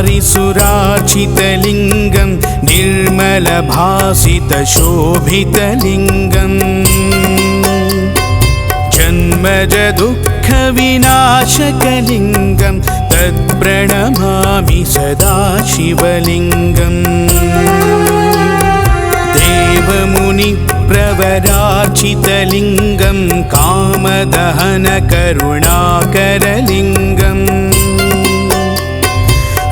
ब्रह्ममुरारिसुरार्चितलिङ्गं निर्मलभासितशोभितलिङ्गम् जन्मजदुःखविनाशकलिङ्गं तत्प्रणमामि सदा शिवलिङ्गम् देवमुनिप्रवरार्चितलिङ्गं कामदहनकरुणाकरलिङ्गम्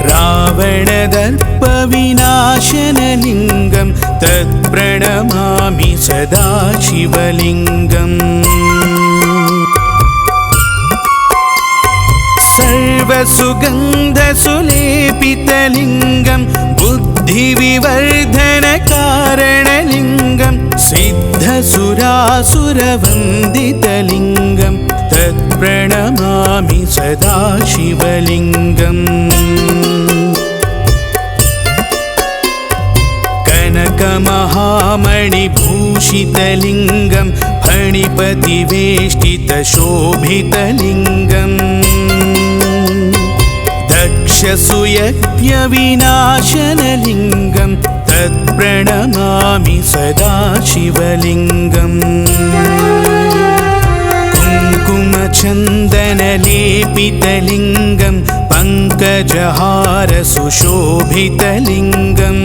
रावणदर्पविनाशनलिङ्गं तत्प्रणमामि सदा शिवलिङ्गम् सर्वसुगन्धसुलेपितलिङ्गं बुद्धिविवर्धनकारणलिङ्गं सिद्धसुरासुरवन्दितलिङ्गं तत्प्रणमामि सदा शिवलिङ्गम् कनकमहामणिभूषितलिङ्गं फणिपतिवेष्टितशोभितलिङ्गम् दक्षसुयज्ञविनाशनलिङ्गं तत्प्रणमामि सदा शिवलिङ्गम् कुङ्कुमचन्दनलेपितलिङ्गं पङ्कजहारसुशोभितलिङ्गम्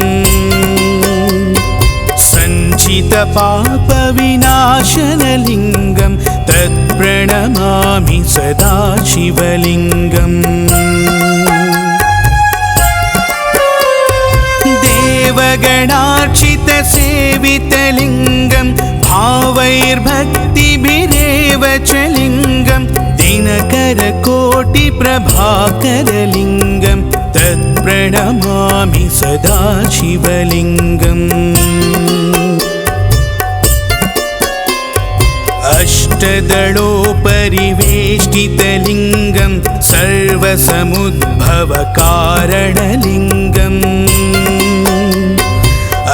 सञ्चितपापविनाशनलिङ्गं तत्प्रणमामि सदा शिवलिङ्गम् देवगणार्चितसेवितलिङ्गं भावैर्भक्तिभिरेव च लिङ्गं दिनकरकोटिप्रभाकरलिङ्गं तत्प्रणमामि सदा शिवलिङ्गम् अष्टदलोपरिवेष्टितलिङ्गं सर्वसमुद्भवकारणलिङ्गम्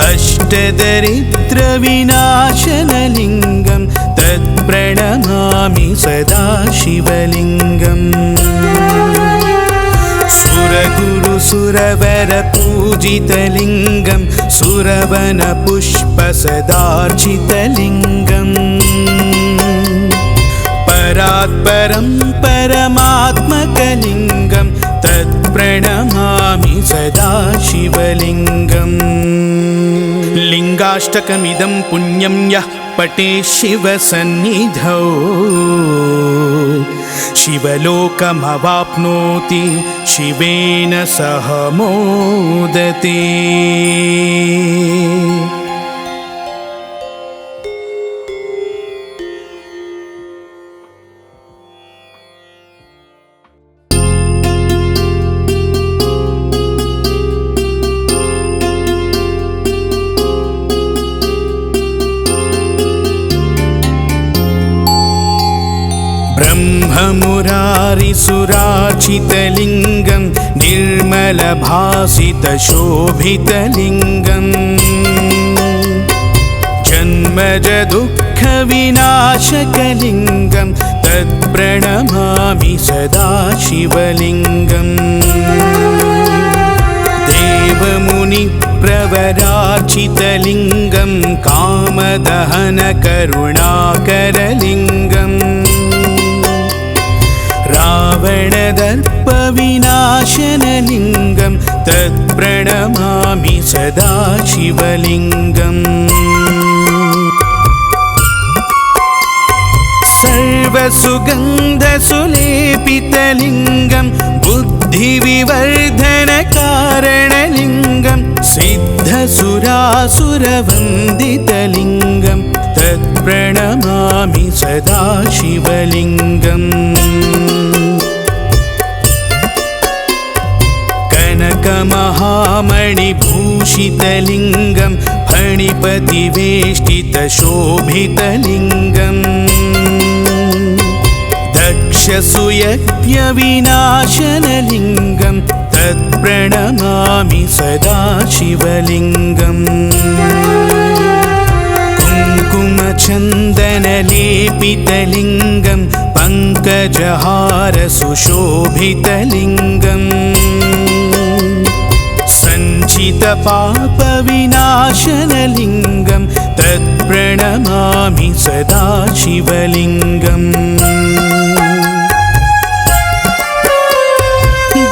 अष्टदरिद्रविनाशनलिङ्गं तत्प्रणमामि सदा शिवलिङ्गम् सुरगुरुसुरवरपूजितलिङ्गं सुरवनपुष्पसदार्चितलिङ्गम् परात्परं परमात्मकलिङ्गं तत्प्रणमामि सदा शिवलिङ्गम् लिङ्गाष्टकमिदं पुण्यं यः पठेत् शिवसन्निधौ शिवलोकमवाप्नोति शिवेन सह मोदते। ब्रह्ममुरारिसुरार्चितलिङ्गं निर्मलभासितशोभितलिङ्गम् जन्मजदुःखविनाशकलिङ्गं तत्प्रणमामि सदा शिवलिङ्गम् देवमुनिप्रवरार्चितलिङ्गं कामदहनकरुणाकरलिङ्गम् रावणदर्पविनाशनलिङ्गं तत्प्रणमामि सदा शिवलिङ्गम् सर्वसुगन्धसुलेपितलिङ्गं बुद्धिविवर्धनकारणलिङ्गं सिद्धसुरासुरवन्दितलिङ्गं तत्प्रणमामि सदा शिवलिङ्गम् कनकमहामणिभूषितलिङ्गं फणिपतिवेष्टितशोभितलिङ्गम् दक्षसुयज्ञविनाशनलिङ्गं तत्प्रणमामि सदा शिवलिङ्गम् कुङ्कुमचन्दनलेपितलिङ्गं पङ्कजहारसुशोभितलिङ्गम् सञ्चितपापविनाशनलिङ्गं तत्प्रणमामि सदा शिवलिङ्गम्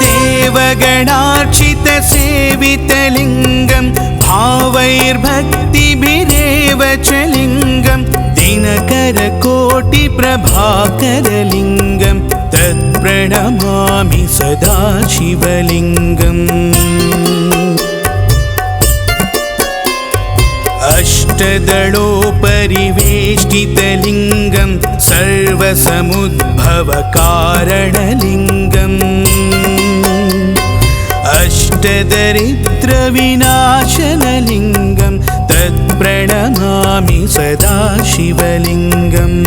देवगणार्चितसेवितलिङ्गं भावैर्भक्तिभिरेव च लिङ्गं दिनकरकोटिप्रभाकरलिङ्गं तत्प्रणमामि सदा शिवलिङ्गम् अष्टदलोपरिवेष्टितलिङ्गं सर्वसमुद्भवकारणलिङ्गम् अष्टदरिद्रविनाशनलिङ्गं तत्प्रणमामि सदा शिवलिङ्गम्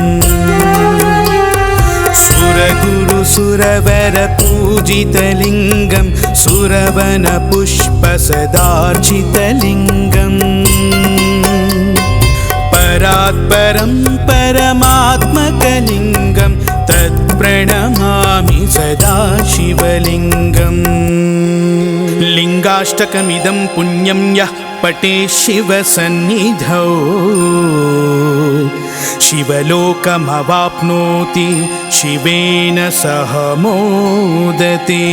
सुरगुरुसुरवरपूजितलिङ्गं सुरवनपुष्पसदार्चितलिङ्गम् परात्परं परमात्मकलिङ्गं तत्प्रणमामि सदा शिवलिङ्गम् लिङ्गाष्टकमिदं पुण्यं यः पठेत् शिवसन्निधौ शिवलोकमवाप्नोति शिवेन सह मोदते।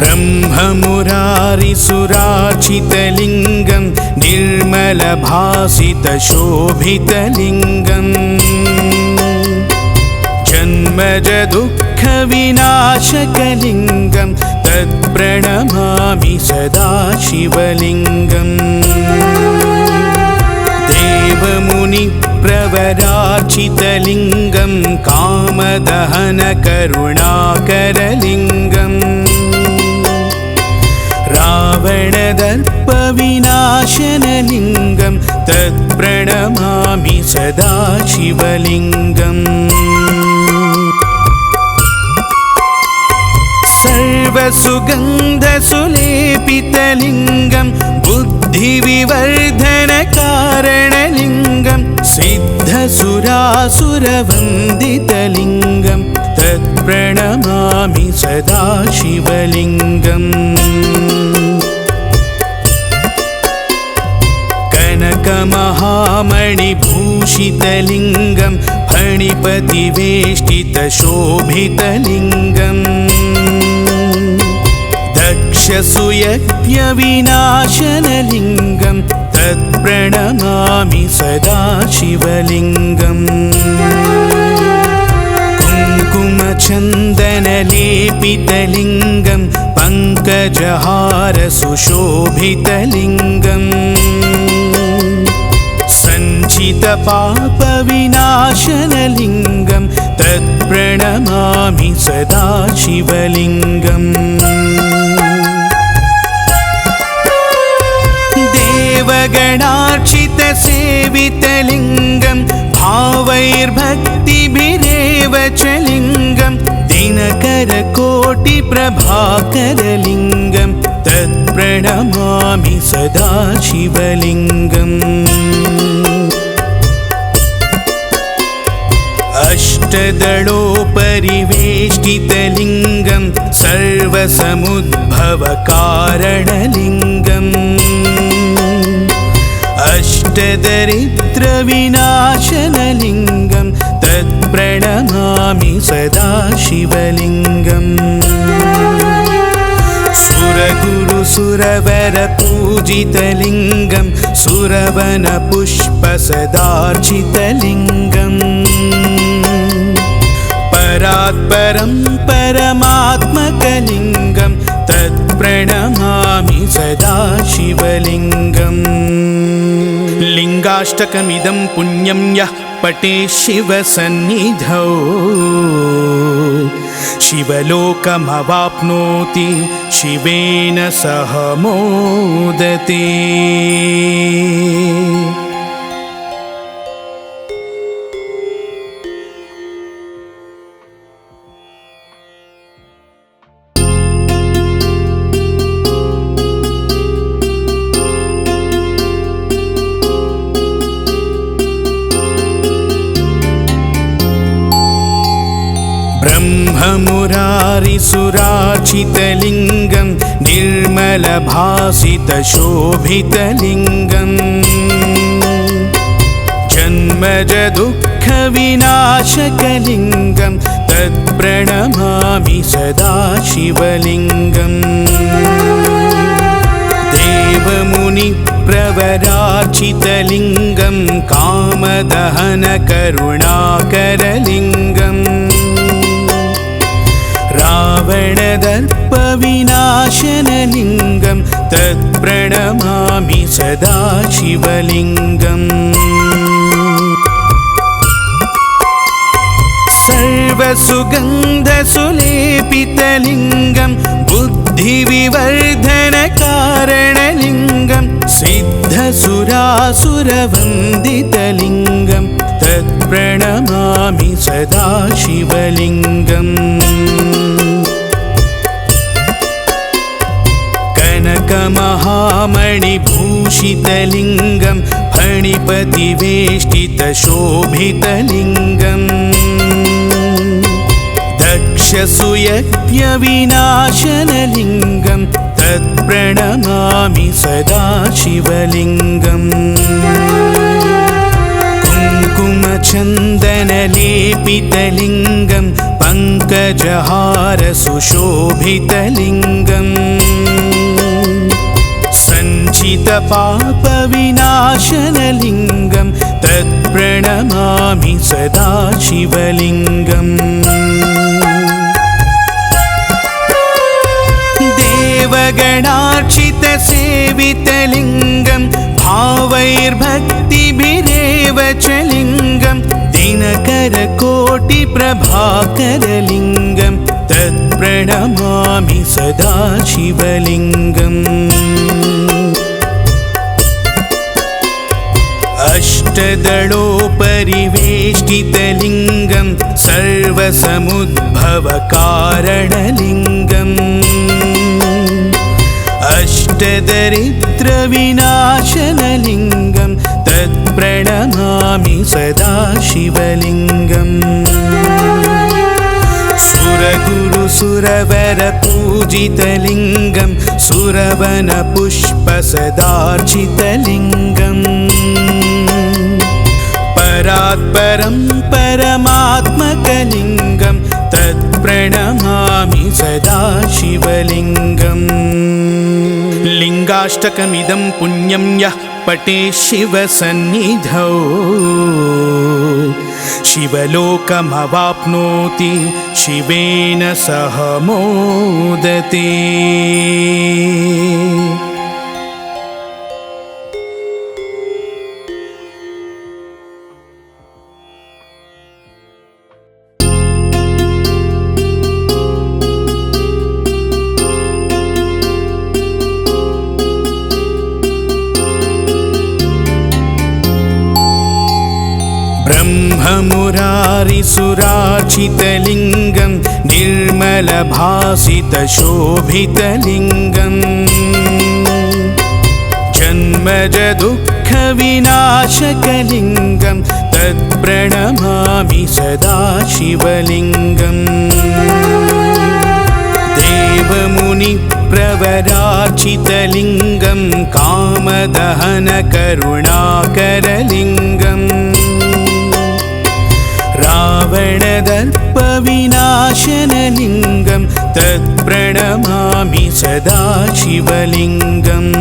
ब्रह्ममुरारिसुरार्चितलिङ्गं निर्मलभासितशोभितलिङ्गं जन्मजदुःखविनाशकलिङ्गं तत्प्रणमामि सदा शिवलिङ्गम् देवमुनिप्रवरार्चितलिङ्गं कामदहनकरुणाकरलिङ्गम् रावणदर्पविनाशनलिङ्गं तत्प्रणमामि सदा शिवलिङ्गम् सर्वसुगन्धसुलेपितलिङ्गं बुद्धिविवर्धनकारणलिङ्गं सिद्धसुरासुरवन्दितलिङ्गं तत्प्रणमामि सदा शिवलिङ्गम् कनकमहामणिभूषितलिङ्गं फणिपतिवेष्टितशोभितलिङ्गं दक्षसुयज्ञविनाशनलिङ्गं तत्प्रणमामि सदा शिवलिङ्गम् कुङ्कुमचन्दनलेपितलिङ्गं पङ्कजहारसुशोभितलिङ्गम् सञ्चितपापविनाशनलिङ्गं तत्प्रणमामि सदा शिवलिङ्गम् देवगणार्चितसेवितलिङ्गं भावैर्भक्तिभिरेव च लिङ्गं दिनकरकोटिप्रभाकरलिङ्गं तत्प्रणमामि सदा शिवलिङ्गम् अष्टदलोपरिवेष्टितलिङ्गं सर्वसमुद्भवकारणलिङ्गम् अष्टदरिद्रविनाशनलिङ्गं तत्प्रणमामि सदा शिवलिङ्गम् सुरगुरुसुरवरपूजितलिङ्गं सुरवनपुष्पसदार्चितलिङ्गम् परात्परं परमात्मकलिङ्गं तत्प्रणमामि सदा शिवलिङ्गम् लिङ्गाष्टकमिदं पुण्यं यः पठेत् शिवसन्निधौ शिवलोकमवाप्नोति शिवेन सह मोदते। सुरार्चितलिङ्गं निर्मलभासितशोभितलिङ्गम् जन्मज दुःखविनाशकलिङ्गं तत्प्रणमामि सदा शिवलिङ्गम् देवमुनिप्रवरार्चितलिङ्गं कामदहनकरुणाकरलिङ्गम् रावणदर्पविनाशनलिङ्गं तत्प्रणमामि सदा शिवलिङ्गम् सर्वसुगन्धसुलेपितलिङ्गं बुद्धिविवर्धनकारणलिङ्गं सिद्धसुरासुरवन्दितलिङ्गं तत्प्रणमामि सदा शिवलिङ्गम् कनकमहामणिभूषितलिङ्गं फणिपतिवेष्टितशोभितलिङ्गम् दक्षसुयज्ञविनाशनलिङ्गं तत्प्रणमामि सदा शिवलिङ्गम् कुङ्कुमचन्दनलेपितलिङ्गं पङ्कजहारसुशोभितलिङ्गम् सञ्चितपापविनाशनलिङ्गं तत्प्रणमामि सदा शिवलिङ्गम् देवगणार्चितसेवितलिङ्गं भावैर्भक्तिभिरेव च लिङ्गं दिनकरकोटिप्रभाकरलिङ्गं तत्प्रणमामि सदा शिवलिङ्गम् अष्टदलोपरिवेष्टितलिङ्गं सर्वसमुद्भवकारणलिङ्गम् अष्टदरिद्रविनाशनलिङ्गं तत्प्रणमामि सदा शिवलिङ्गम् सुरगुरुसुरवरपूजितलिङ्गं सुरवनपुष्पसदार्चितलिङ्गम् परात्परं परमात्मकलिङ्गं तत्प्रणमामि सदा शिवलिङ्गम् लिङ्गाष्टकमिदं पुण्यं यः पठेत् शिवसन्निधौ शिवलोकमवाप्नोति शिवेन सह मोदते। ब्रह्ममुरारिसुरार्चितलिङ्गं निर्मलभासितशोभितलिङ्गम् जन्मज दुःखविनाशकलिङ्गं तत्प्रणमामि सदा शिवलिङ्गम् देवमुनिप्रवरार्चितलिङ्गं कामदहनकरुणाकरलिङ्गम् रावणदर्पविनाशनलिङ्गं तत्प्रणमामि सदा शिवलिङ्गम्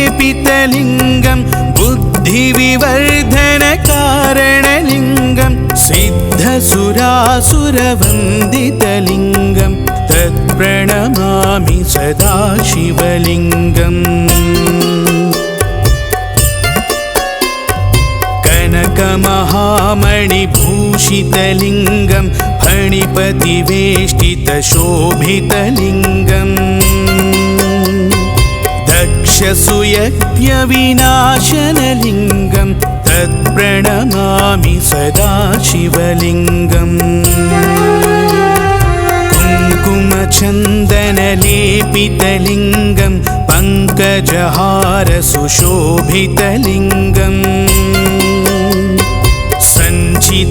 सर्वसुगन्धसुलेपितलिङ्गं बुद्धिविवर्धनकारणलिङ्गं सिद्धसुरासुरवन्दितलिङ्गं तत्प्रणमामि सदा शिवलिङ्गम् कनकमहामणिभूषितलिङ्गं फणिपतिवेष्टितशोभितलिङ्गम् दक्षसुयज्ञविनाशनलिङ्गं तत्प्रणमामि सदा शिवलिङ्गम् कुङ्कुमचन्दनलेपितलिङ्गं पङ्कजहारसुशोभितलिङ्गम्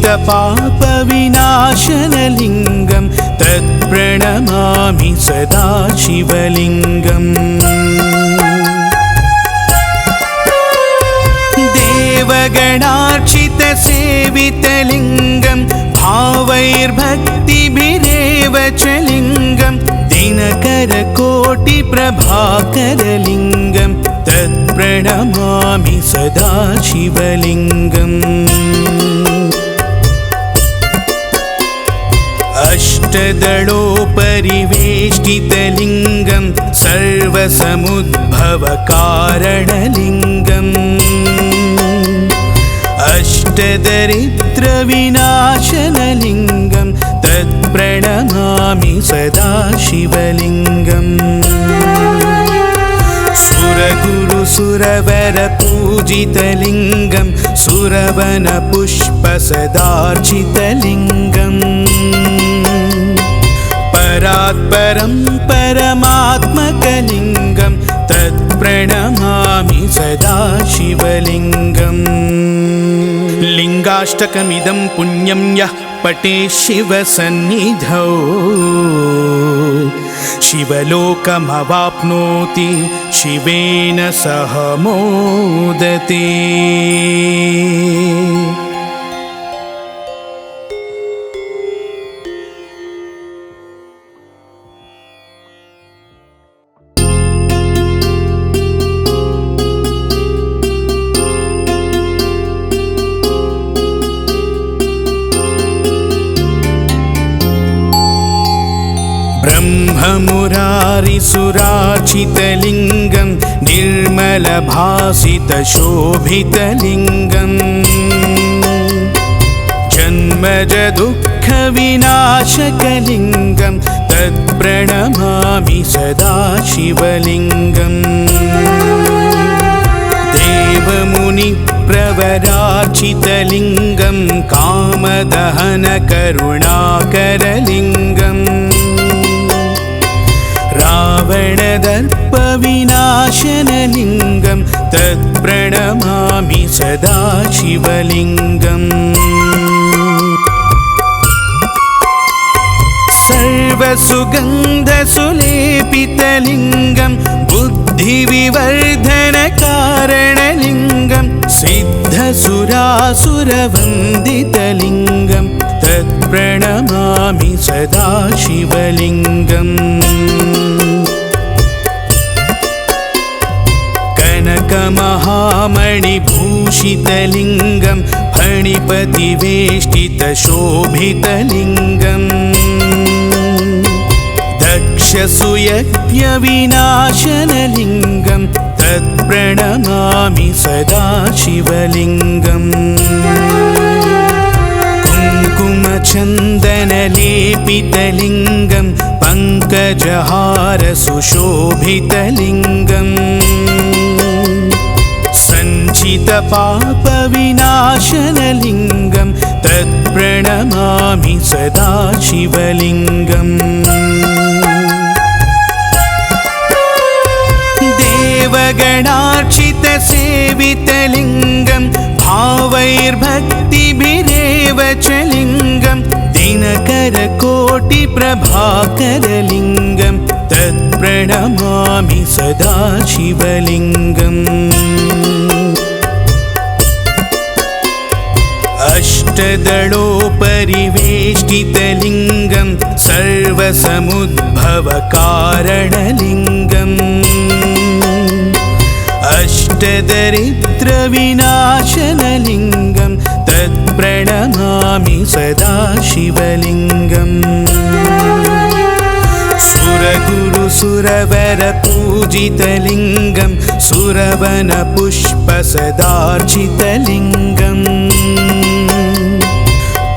सञ्चितपापविनाशनलिङ्गं तत्प्रणमामि सदा शिवलिङ्गम् देवगणार्चितसेवितलिङ्गं भावैर्भक्तिभिरेव च लिङ्गं दिनकरकोटिप्रभाकरलिङ्गं तत्प्रणमामि सदा शिवलिङ्गम् अष्टदलोपरिवेष्टितलिङ्गं सर्वसमुद्भवकारणलिङ्गम् अष्टदरिद्रविनाशनलिङ्गं तत्प्रणमामि सदा शिवलिङ्गम् सुरगुरुसुरवरपूजितलिङ्गं सुरवनपुष्पसदार्चितलिङ्गम् परात्परं परमात्मकलिङ्गं तत्प्रणमामि सदा शिवलिङ्गम् लिङ्गाष्टकमिदं पुण्यं यः पठेत् शिवसन्निधौ शिवलोकमवाप्नोति शिवेन सह मोदते। ब्रह्ममुरारिसुरार्चितलिङ्गं निर्मलभासितशोभितलिङ्गं जन्मजदुःखविनाशकलिङ्गं तत्प्रणमामि सदा शिवलिङ्गम् देवमुनिप्रवरार्चितलिङ्गं कामदहनकरुणाकरलिङ्गम् रावणदर्पविनाशनलिङ्गं तत्प्रणमामि सदा शिवलिङ्गम् सर्वसुगन्धसुलेपितलिङ्गं बुद्धिविवर्धनकारणलिङ्गं सिद्धसुरासुरवन्दितलिङ्गं तत्प्रणमामि सदा शिवलिङ्गम् कनकमहामणिभूषितलिङ्गं फणिपतिवेष्टितशोभितलिङ्गम् दक्षसुयज्ञविनाशनलिङ्गं तत्प्रणमामि सदा शिवलिङ्गम् कुङ्कुमचन्दनलेपितलिङ्गं पङ्कजहारसुशोभितलिङ्गम् सञ्चितपापविनाशनलिङ्गं तत्प्रणमामि सदा शिवलिङ्गम् देवगणार्चितसेवितलिङ्गं भावैर्भक्तिभिरेव च लिङ्गं दिनकरकोटिप्रभाकरलिङ्गं तत्प्रणमामि सदा शिवलिङ्गम् अष्टदलोपरिवेष्टितलिङ्गं सर्वसमुद्भवकारणलिङ्गम् अष्टदरिद्रविनाशनलिङ्गं तत्प्रणमामि सदा शिवलिङ्गम् सुरगुरुसुरवरपूजितलिङ्गं सुरवनपुष्पसदार्चितलिङ्गम्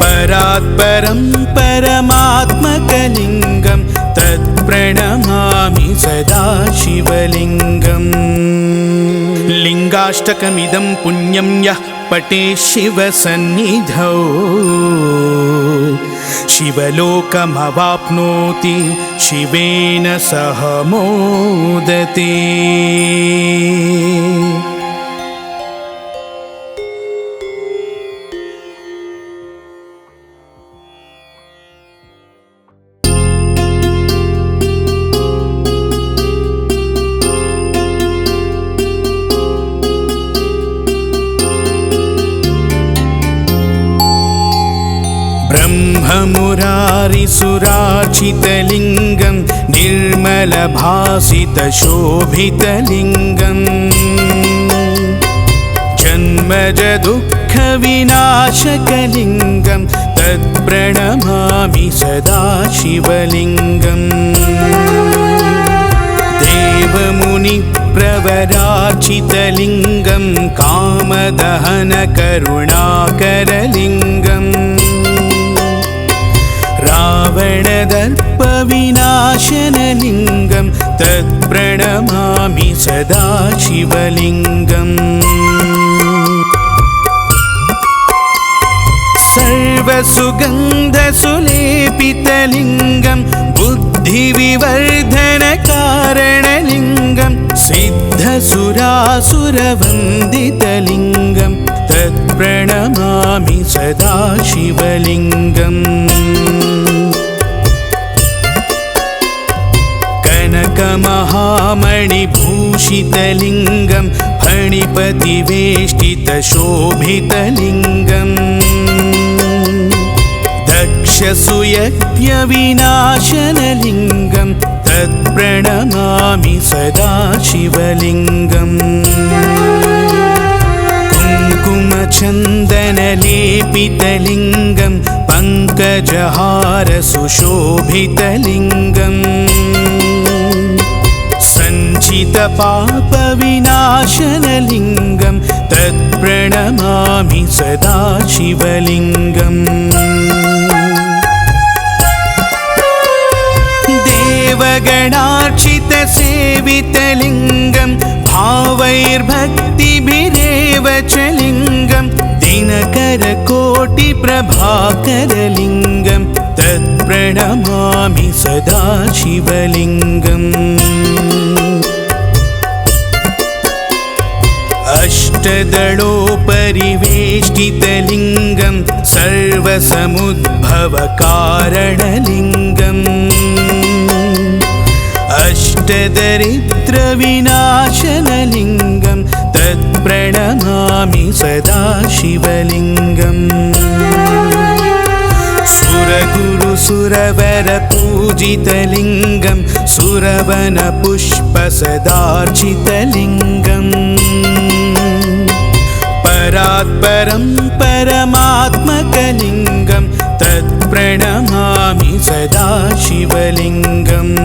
परात्परं परमात्मकलिङ्गं तत्प्रणमामि सदा शिवलिङ्गम् लिङ्गाष्टकमिदं पुण्यं यः पठेत् शिवसन्निधौ शिवलोकमवाप्नोति शिवेन सह मोदते। ब्रह्ममुरारिसुरार्चितलिङ्गं निर्मलभासितशोभितलिङ्गम् जन्मजदुःखविनाशकलिङ्गं तत्प्रणमामि सदा शिवलिङ्गम् देवमुनिप्रवरार्चितलिङ्गं कामदहनकरुणाकरलिङ्गम् रावणदर्पविनाशनलिङ्गं तत्प्रणमामि सदा शिवलिङ्गम् सर्वसुगन्धसुलेपितलिङ्गं बुद्धिविवर्धनकारणलिङ्गं सिद्धसुरासुरवन्दितलिङ्गं तत्प्रणमामि सदा शिवलिङ्गम् कनकमहामणिभूषितलिङ्गं फणिपतिवेष्टितशोभितलिङ्गम् दक्षसुयज्ञविनाशनलिङ्गं तत्प्रणमामि सदा शिवलिङ्गम् कुङ्कुमचन्दनलेपितलिङ्गं पङ्कजहारसुशोभितलिङ्गम् सञ्चितपापविनाशनलिङ्गं तत्प्रणमामि सदा शिवलिङ्गम् देवगणार्चितसेवितलिङ्गं भावैर्भक्तिभिरेव च लिङ्गं दिनकरकोटिप्रभाकरलिङ्गं तत्प्रणमामि सदा शिवलिङ्गम् अष्टदलोपरिवेष्टितलिङ्गं सर्वसमुद्भवकारणलिङ्गम् अष्टदरिद्रविनाशनलिङ्गं तत्प्रणमामि सदा शिवलिङ्गम् सुरगुरुसुरवरपूजितलिङ्गं सुरवनपुष्पसदार्चितलिङ्गम् परात्परं परमात्मकलिङ्गं तत्प्रणमामि सदा शिवलिङ्गम्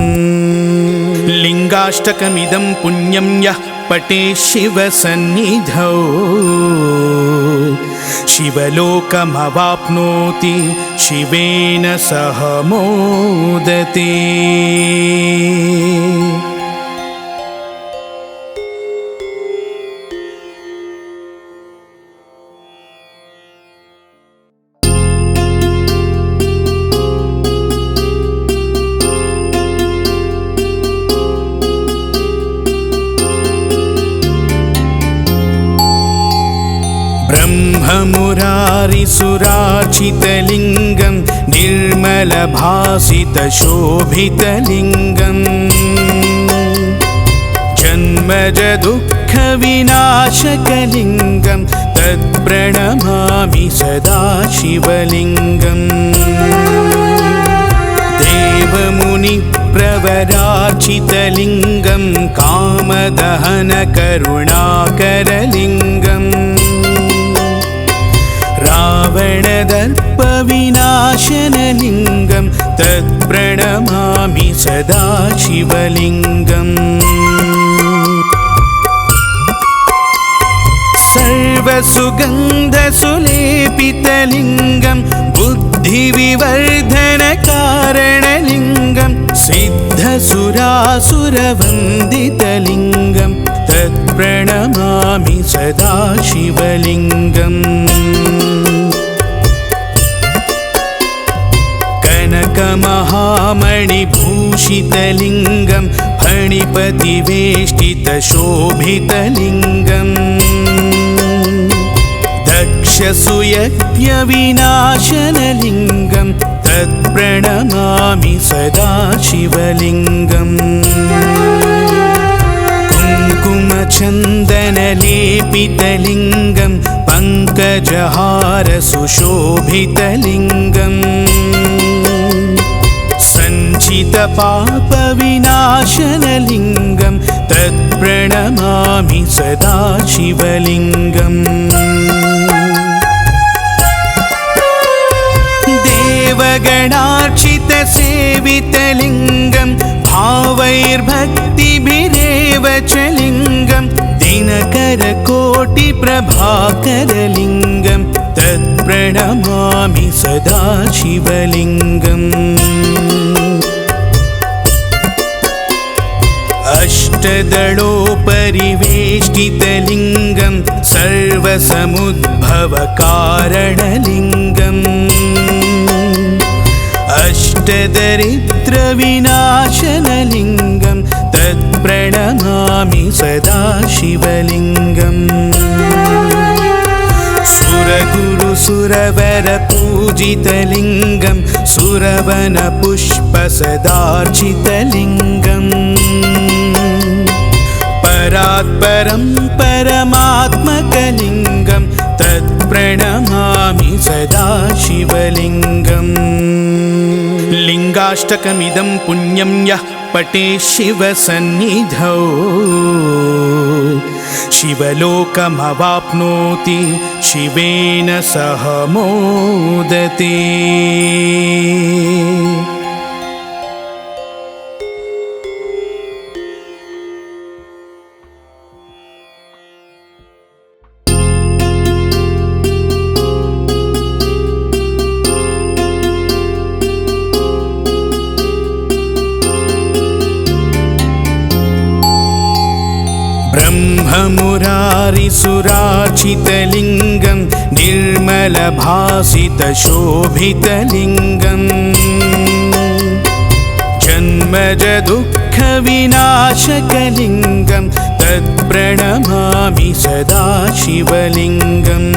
लिङ्गाष्टकमिदं पुण्यं यः पठेत् शिवसन्निधौ शिवलोकमवाप्नोति शिवेन सह मोदते। ब्रह्ममुरारिसुरार्चितलिङ्गं निर्मलभासितशोभितलिङ्गम् जन्मजदुःखविनाशकलिङ्गं तत्प्रणमामि सदा शिवलिङ्गम् देवमुनिप्रवरार्चितलिङ्गं कामदहनकरुणाकरलिङ्गम् रावणदर्पविनाशनलिङ्गं तत्प्रणमामि सदा शिवलिङ्गम् सर्वसुगन्धसुलेपितलिङ्गं बुद्धिविवर्धनकारणलिङ्गं सिद्धसुरासुरवन्दितलिङ्गं तत्प्रणमामि सदा शिवलिङ्गम् कनकमहामणिभूषितलिङ्गं फणिपतिवेष्टितशोभितलिङ्गम् दक्षसुयज्ञविनाशनलिङ्गं तत्प्रणमामि सदा शिवलिङ्गम् कुङ्कुमच कुङ्कुमचन्दनलेपितलिङ्गं पङ्कजहार सुशोभितलिङ्गम् सञ्चितपापविनाशनलिङ्गं तत्प्रणमामि सदा शिवलिङ्गम् देवगणार्चितसेवितलिङ्गं भावैर्भक्तिभिरेव च लिङ्गं दिनकरकोटिप्रभाकरलिङ्गं तत्प्रणमामि सदा शिवलिङ्गम् अष्टदलोपरिवेष्टितलिङ्गं सर्वसमुद्भवकारणलिङ्गम् अष्टदरिद्रविनाशनलिङ्गं तत्प्रणमामि सदा शिवलिङ्गम् सुरगुरुसुरवरपूजितलिङ्गं सुरवनपुष्पसदार्चितलिङ्गम् परात्परं परमात्मकलिङ्गं तत्प्रणमामि सदा शिवलिङ्गम् लिङ्गाष्टकमिदं पुण्यं यः पठेत् शिवसन्निधौ शिवलोकमवाप्नोति शिवेन सह मोदते। ब्रह्ममुरारिसुरार्चितलिङ्गं निर्मलभासितशोभितलिङ्गम् जन्मजदुःखविनाशकलिङ्गं तत्प्रणमामि सदा शिवलिङ्गम्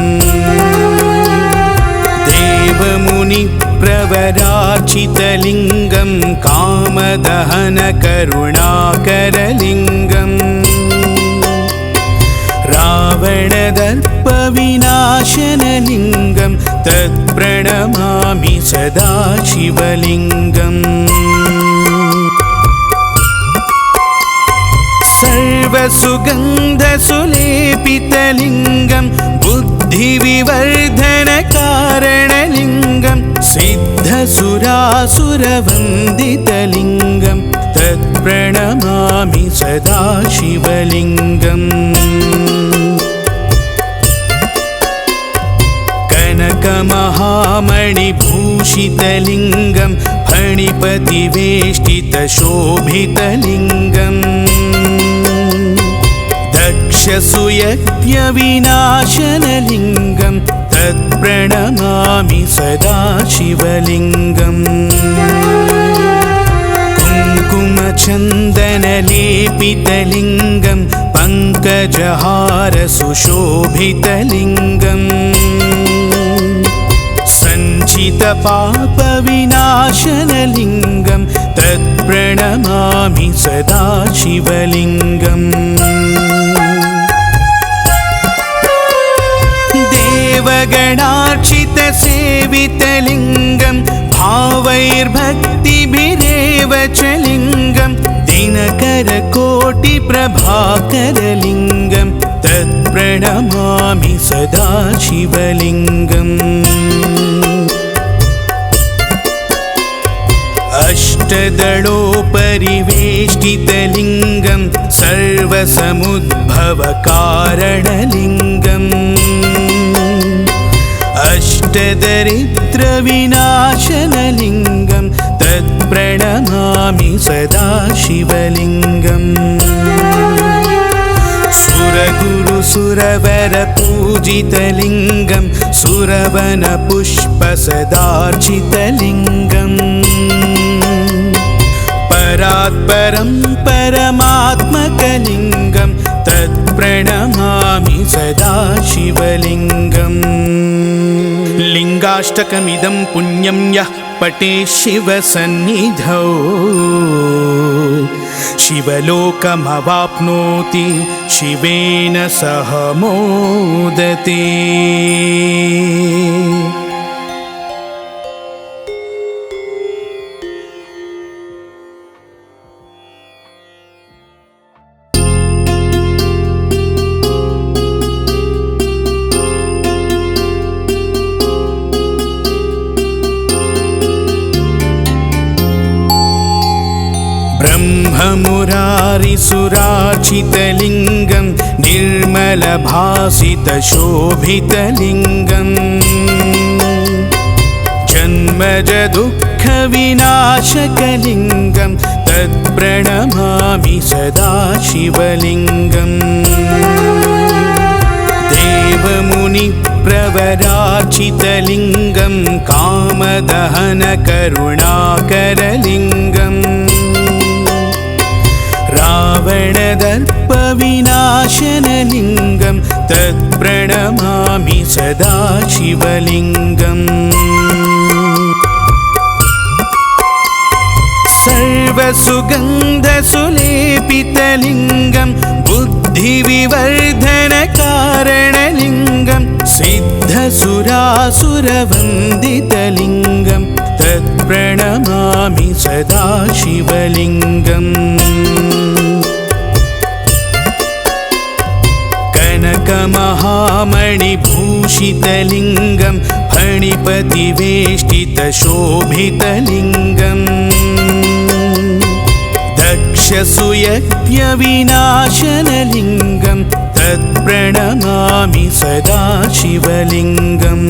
देवमुनिप्रवरार्चितलिङ्गं कामदहनकरुणाकरलिङ्गम् रावणदर्पविनाशनलिङ्गं तत्प्रणमामि सदा शिवलिङ्गम् सर्वसुगन्धसुलेपितलिङ्गं बुद्धिविवर्धनकारणलिङ्गं सिद्धसुरासुरवन्दितलिङ्गं तत्प्रणमामि सदा शिवलिङ्गम् कनकमहामणिभूषितलिङ्गं फणिपतिवेष्टितशोभितलिङ्गम् दक्षसुयज्ञविनाशनलिङ्गं तत्प्रणमामि सदा शिवलिङ्गम् कुङ्कुमचन्दनलेपितलिङ्गं पङ्कजहार सुशोभितलिङ्गम् सञ्चितपापविनाशनलिङ्गं तत्प्रणमामि सदा शिवलिङ्गम् देवगणार्चितसेवितलिङ्गं भावैर्भक्तिभिरेव च लिङ्गं दिनकरकोटिप्रभाकरलिङ्गं तत्प्रणमामि सदा शिवलिङ्गम् अष्टदलोपरिवेष्टितलिङ्गं सर्वसमुद्भवकारणलिङ्गम् अष्टदरिद्रविनाशनलिङ्गं तत्प्रणमामि सदा शिवलिङ्गम् सुरगुरुसुरवरपूजितलिङ्गं सुरवनपुष्पसदार्चितलिङ्गम् परात्परं परमात्मकलिङ्गं तत्प्रणमामि सदा शिवलिङ्गम् लिङ्गाष्टकमिदं पुण्यं यः पठेत् शिवसन्निधौ शिवलोकमवाप्नोति शिवेन सह मोदते। ब्रह्ममुरारिसुरार्चितलिङ्गं निर्मलभासितशोभितलिङ्गम् जन्मजदुःखविनाशकलिङ्गं तत्प्रणमामि सदा शिवलिङ्गम्। देवमुनिप्रवरार्चितलिङ्गं कामदहनकरुणाकरलिङ्गम् रावणदर्पविनाशनलिङ्गं तत्प्रणमामि सदा शिवलिङ्गम्। सर्वसुगन्धसुलेपितलिङ्गं बुद्धिविवर्धनकारणलिङ्गं सिद्धसुरासुरवन्दितलिङ्गं तत्प्रणमामि सदा शिवलिङ्गम्। कनकमहामणिभूषितलिङ्गं फणिपतिवेष्टितशोभितलिङ्गम् दक्षसुयज्ञविनाशनलिङ्गं तत्प्रणमामि सदा शिवलिङ्गम्।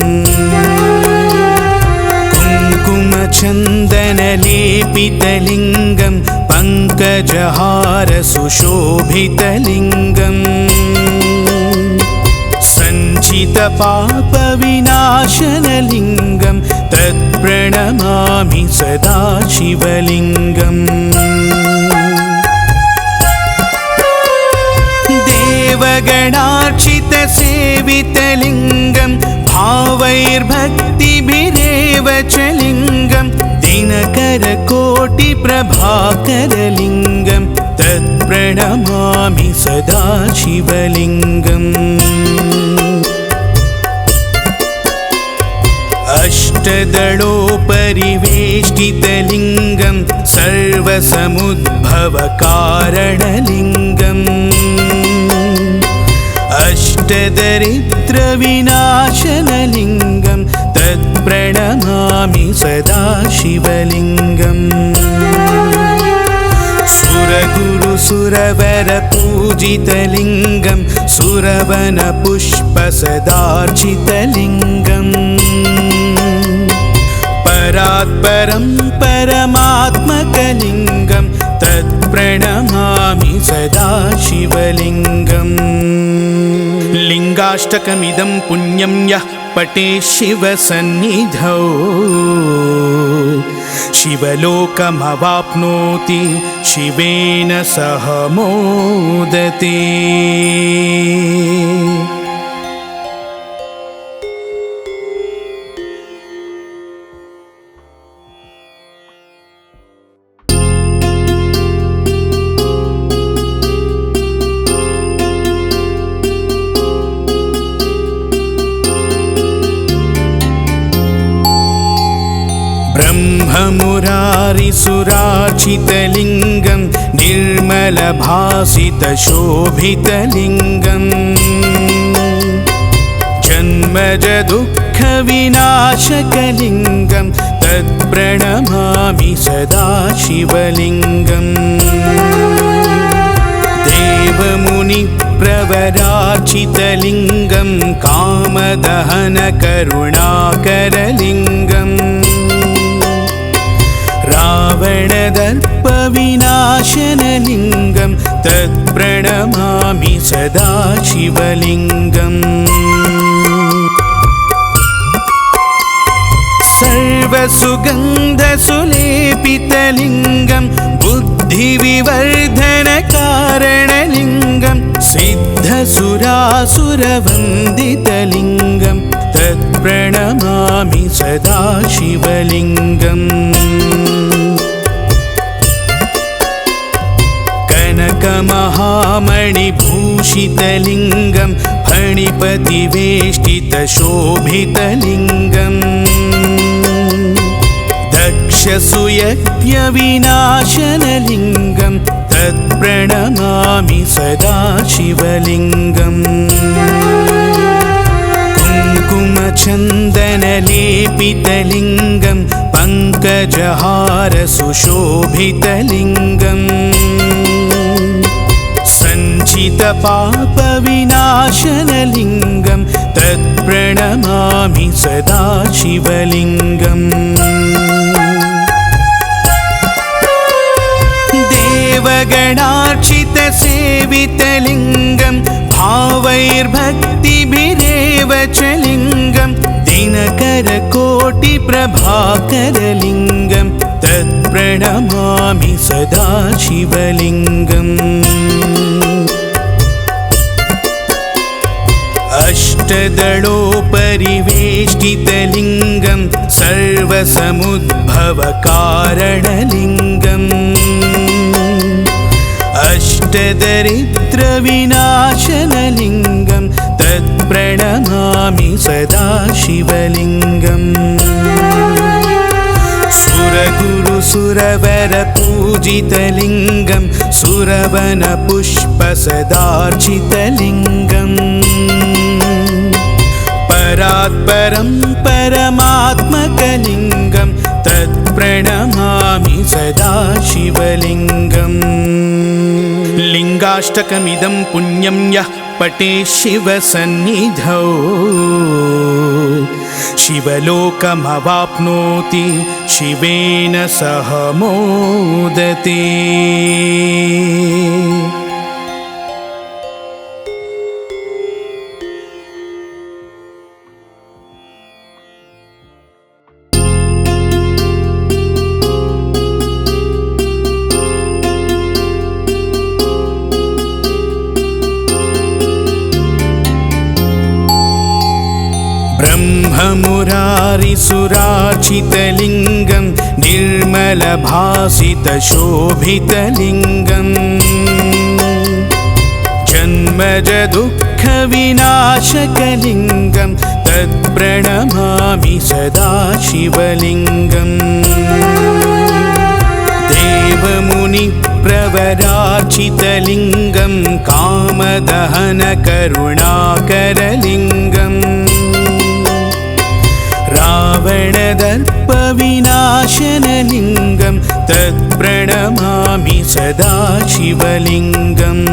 कुङ्कुमचन्दनलेपितलिङ्गं पङ्कजहारसुशोभितलिङ्गम् सञ्चितपापविनाशनलिङ्गं तत्प्रणमामि सदा शिवलिङ्गम्। देवगणार्चितसेवितलिङ्गं भावैर्भक्तिभिरेव च लिङ्गं दिनकरकोटिप्रभाकरलिङ्गं तत्प्रणमामि सदा शिवलिङ्गम्। अष्टदलोपरिवेष्टितलिङ्गं सर्वसमुद्भवकारणलिङ्गम् अष्टदरिद्रविनाशनलिङ्गं तत्प्रणमामि सदा शिवलिङ्गम्। सुरगुरुसुरवरपूजितलिङ्गं सुरवनपुष्पसदार्चितलिङ्गम् परात्परं परमात्मकलिङ्गं तत्प्रणमामि सदा शिवलिङ्गम्। लिङ्गाष्टकमिदं पुण्यं यः पठेत् शिवसन्निधौ शिवलोकमवाप्नोति शिवेन सह मोदते। ब्रह्ममुरारिसुरार्चितलिङ्गं निर्मलभासितशोभितलिङ्गं जन्मजदुःखविनाशकलिङ्गं तत्प्रणमामि सदा शिवलिङ्गम्। देवमुनिप्रवरार्चितलिङ्गं कामदहनकरुणाकरलिङ्गम् रावणदर्पविनाशनलिङ्गं तत्प्रणमामि सदा शिवलिङ्गम्। सर्वसुगन्धसुलेपितलिङ्गं बुद्धिविवर्धनकारणलिङ्गं सिद्धसुरासुरवन्दितलिङ्गं तत्प्रणमामि सदा शिवलिङ्गम्। दक्षमहामणिभूषितलिङ्गं फणिपतिवेष्टितशोभितलिङ्गम् दक्षसूयज्ञविनाशनलिङ्गं तत्प्रणमामि सदा शिवलिङ्गम् कुङ्कुमचन्दनलेपितलिङ्गं पङ्कजहारसुशोभितलिङ्गम् सञ्चितपापविनाशनलिङ्गं तत्प्रणमामि सदा शिवलिङ्गम् देवगणार्चितसेवितलिङ्गं भावैर्भक्तिभिरेव च लिङ्गं दिनकरकोटिप्रभाकरलिङ्गं तत्प्रणमामि सदा शिवलिङ्गम् अष्टदलोपरिवेष्टितलिङ्गं सर्वसमुद्भवकारणलिङ्गम् अष्टदरिद्रविनाशनलिङ्गं तत्प्रणमामि सदा शिवलिङ्गम् सुरगुरुसुरवरपूजितलिङ्गं सुरवनपुष्पसदार्चितलिङ्गम् परात्परं परमात्मकलिङ्गं तत्प्रणमामि सदा शिवलिङ्गम् लिङ्गाष्टकमिदं पुण्यं यः पठेत् शिवसन्निधौ शिवलोकमवाप्नोति शिवेन सह मोदते। ब्रह्ममुरारिसुरार्चितलिङ्गं निर्मलभासितशोभितलिङ्गम् जन्मजदुःखविनाशकलिङ्गं तत्प्रणमामि सदा शिवलिङ्गम् देवमुनिप्रवरार्चितलिङ्गं कामदहनकरुणाकरलिङ्गम् रावणदर्पविनाशनलिङ्गं तत्प्रणमामि सदा शिवलिङ्गम्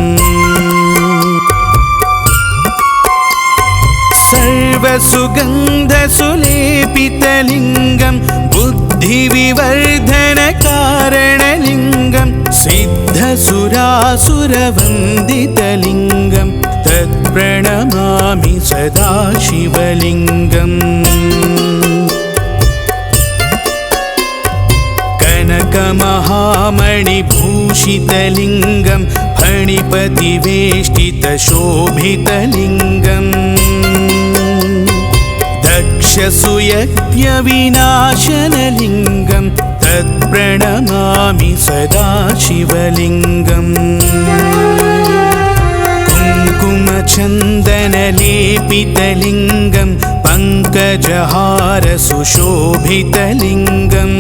सर्वसुगन्धसुलेपितलिङ्गं बुद्धिविवर्धनकारणलिङ्गं सिद्धसुरासुरवन्दितलिङ्गं तत्प्रणमामि सदा शिवलिङ्गम् कनकमहामणिभूषितलिङ्गं फणिपतिवेष्टितशोभितलिङ्गम् दक्षसूयज्ञविनाशनलिङ्गं तत्प्रणमामि सदा शिवलिङ्गम् कुङ्कुमचन्दनलेपितलिङ्गं पङ्कजहारसुशोभितलिङ्गम्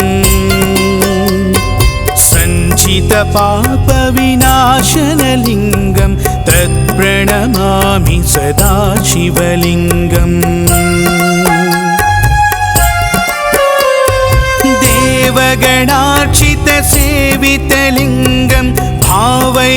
सञ्चितपापविनाशनलिङ्गं तत्प्रणमामि सदा शिवलिङ्गम् देवगणार्चितसेवितलिङ्गं भावैर्भक्तिभिरेव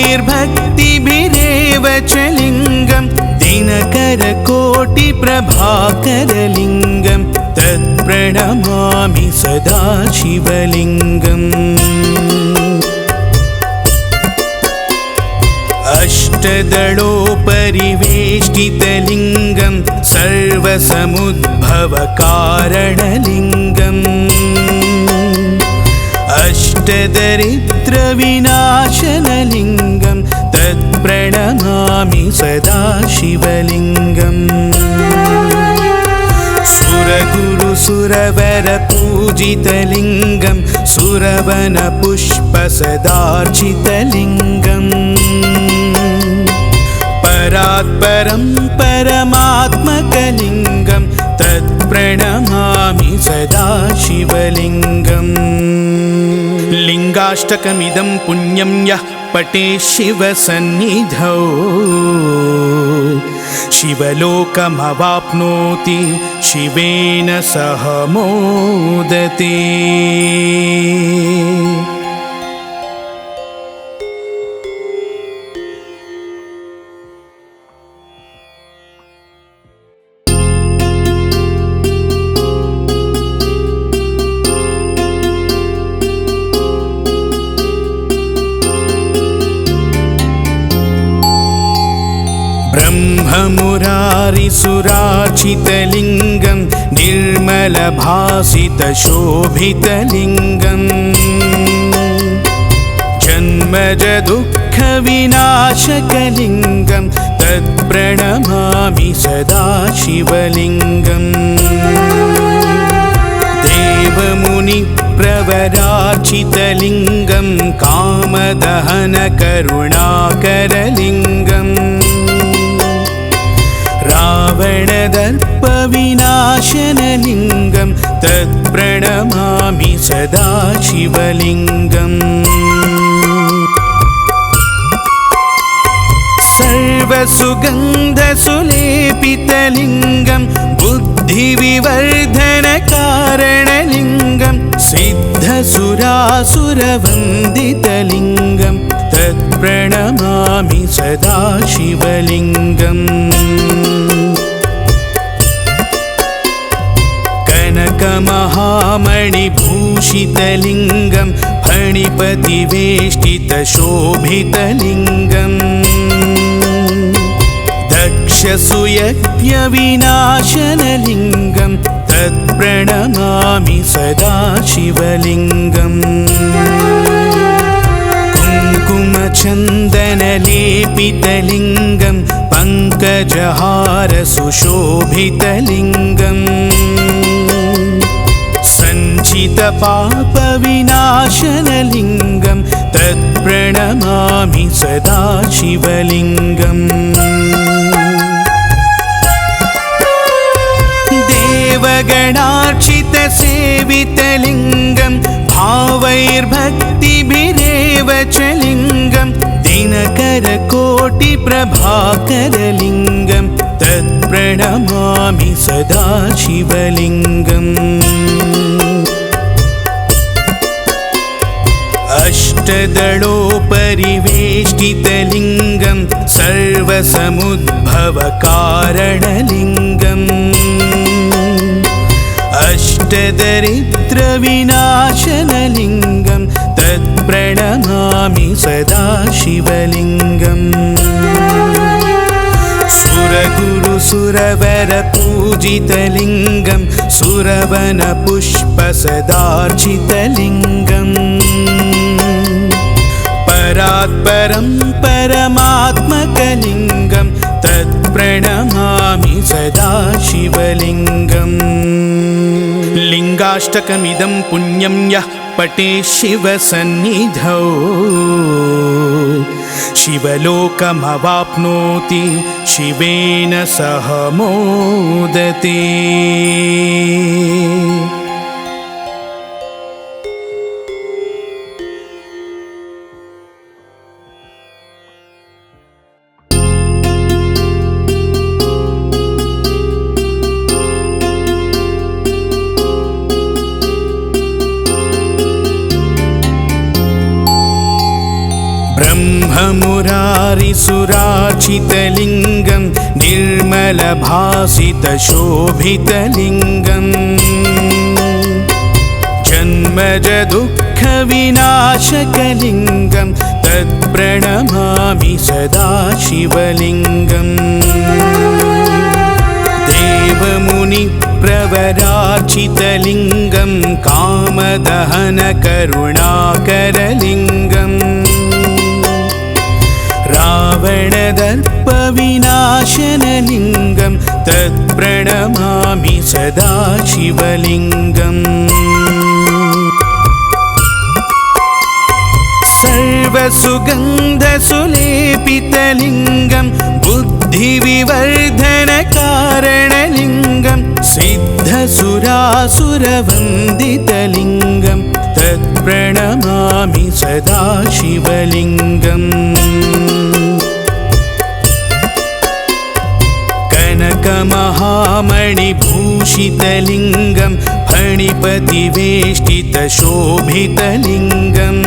च लिङ्गं दिनकरकोटिप्रभाकरलिङ्गं तत्प्रणमामि सदा शिवलिङ्गम् अष्टदलोपरिवेष्टितलिङ्गं सर्वसमुद्भवकारणलिङ्गम् अष्टदरिद्रविनाशनलिङ्गं तत्प्रणमामि सदा शिवलिङ्गम् सुरगुरुसुरवरपूजितलिङ्गं सुरवनपुष्पसदार्चितलिङ्गम् परात्परं परमात्मकलिङ्गं तत्प्रणमामि सदा शिवलिङ्गम् लिङ्गाष्टकमिदं पुण्यं यः पठेत् शिवसन्निधौ शिवलोकमवाप्नोति शिवेन सह मोदते। ब्रह्ममुरारिसुरार्चितलिङ्गं निर्मलभासितशोभितलिङ्गं जन्मजदुःखविनाशकलिङ्गं तत्प्रणमामि सदा शिवलिङ्गम् देवमुनिप्रवरार्चितलिङ्गं कामदहनकरुणाकरलिङ्गम् रावणदर्पविनाशनलिङ्गं तत्प्रणमामि सदा शिवलिङ्गम् सर्वसुगन्धसुलेपितलिङ्गं बुद्धिविवर्धनकारणलिङ्गं सिद्धसुरासुरवन्दितलिङ्गं तत्प्रणमामि सदा शिवलिङ्गम् कनकमहामणिभूषितलिङ्गं फणिपतिवेष्टितशोभितलिङ्गं दक्षसुयज्ञविनाशनलिङ्गं तत्प्रणमामि सदा शिवलिङ्गम् कुङ्कुमचन्दनलेपितलिङ्गं पङ्कजहारसुशोभितलिङ्गम् सञ्चितपापविनाशनलिङ्गं तत्प्रणमामि सदा शिवलिङ्गम् देवगणार्चितसेवितलिङ्गं भावैर्भक्तिभिरेव च लिङ्गं दिनकरकोटिप्रभाकरलिङ्गं तत्प्रणमामि सदा शिवलिङ्गम् अष्टदलोपरिवेष्टितलिङ्गं सर्वसमुद्भवकारणलिङ्गम् अष्टदरिद्रविनाशनलिङ्गं तत्प्रणमामि सदा शिवलिङ्गम् सुरगुरुसुरवरपूजितलिङ्गं सुरवनपुष्पसदार्चितलिङ्गम् परात्परं परमात्मकलिङ्गं तत्प्रणमामि सदा शिवलिङ्गम् लिङ्गाष्टकमिदं पुण्यं यः पठेत् शिवसन्निधौ शिवलोकमवाप्नोति शिवेन सह मोदते। ब्रह्ममुरारिसुरार्चितलिङ्गं निर्मलभासितशोभितलिङ्गं जन्मजदुःखविनाशकलिङ्गं तत्प्रणमामि सदा शिवलिङ्गम् देवमुनिप्रवरार्चितलिङ्गं कामदहनकरुणाकरलिङ्गम् रावणदर्पविनाशनलिङ्गं तत्प्रणमामि सदा शिवलिङ्गम् सर्वसुगन्धसुलेपितलिङ्गं बुद्ध बुद्धिविवर्धनकारणलिङ्गं सिद्धसुरासुरवन्दितलिङ्गं तत्प्रणमामि सदा शिवलिङ्गम् कनकमहामणिभूषितलिङ्गं फणिपतिवेष्टितशोभितलिङ्गम्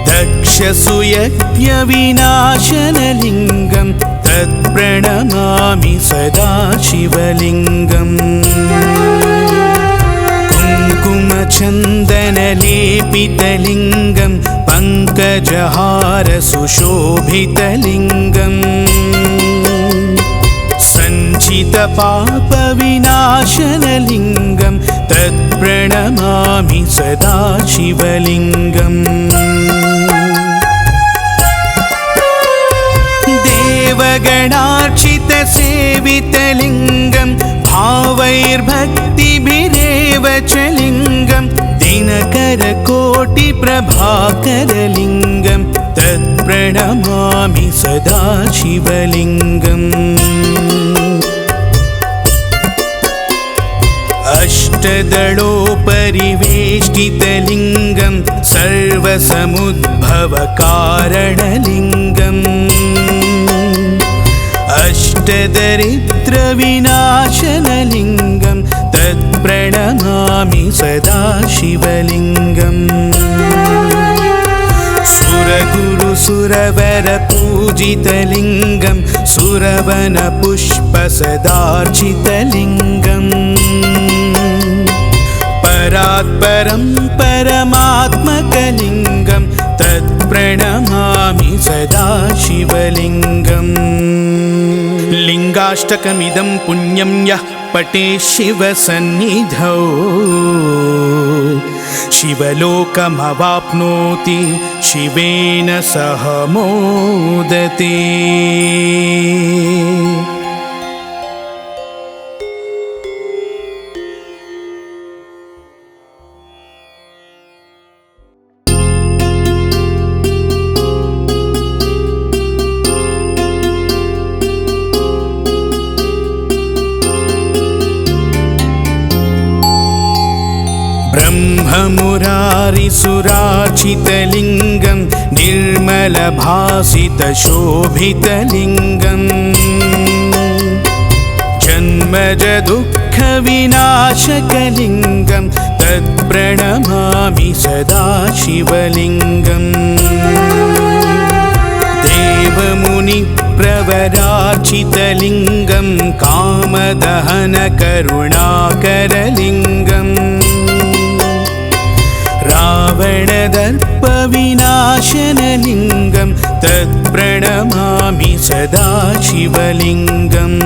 दक्षसूयज्ञविनाशनलिङ्गं तत्प्रणमामि सदा शिवलिङ्गम् कुङ्कुमचन्दनलेपितलिङ्गं पङ्कजहारसुशोभितलिङ्गम् सञ्चितपापविनाशनलिङ्गं तत्प्रणमामि सदा शिवलिङ्गम् देवगणार्चितसेवितलिङ्गं भावैर्भक्तिभिरेव च लिङ्गं दिनकरकोटिप्रभाकरलिङ्गं तत्प्रणमामि सदा शिवलिङ्गम् अष्टदलोपरिवेष्टितलिङ्गं सर्वसमुद्भवकारणलिङ्गम् अष्टदरिद्रविनाशनलिङ्गं तत्प्रणमामि सदा शिवलिङ्गम् सुरगुरुसुरवरपूजितलिङ्गं सुरवनपुष्पसदार्चितलिङ्गम् परात्परं परमात्मकलिङ्गं तत्प्रणमामि सदा शिवलिङ्गम् लिङ्गाष्टकमिदं पुण्यं यः पठेत् शिवसन्निधौ शिवलोकमवाप्नोति शिवेन सह मोदते। ब्रह्ममुरारिसुरार्चितलिङ्गं निर्मलभासितशोभितलिङ्गम् जन्मजदुःखविनाशकलिङ्गं तत्प्रणमामि सदा शिवलिङ्गम् देवमुनिप्रवरार्चितलिङ्गं कामदहनकरुणाकरलिङ्गम् रावणदर्पविनाशनलिङ्गं तत्प्रणमामि सदा शिवलिङ्गम्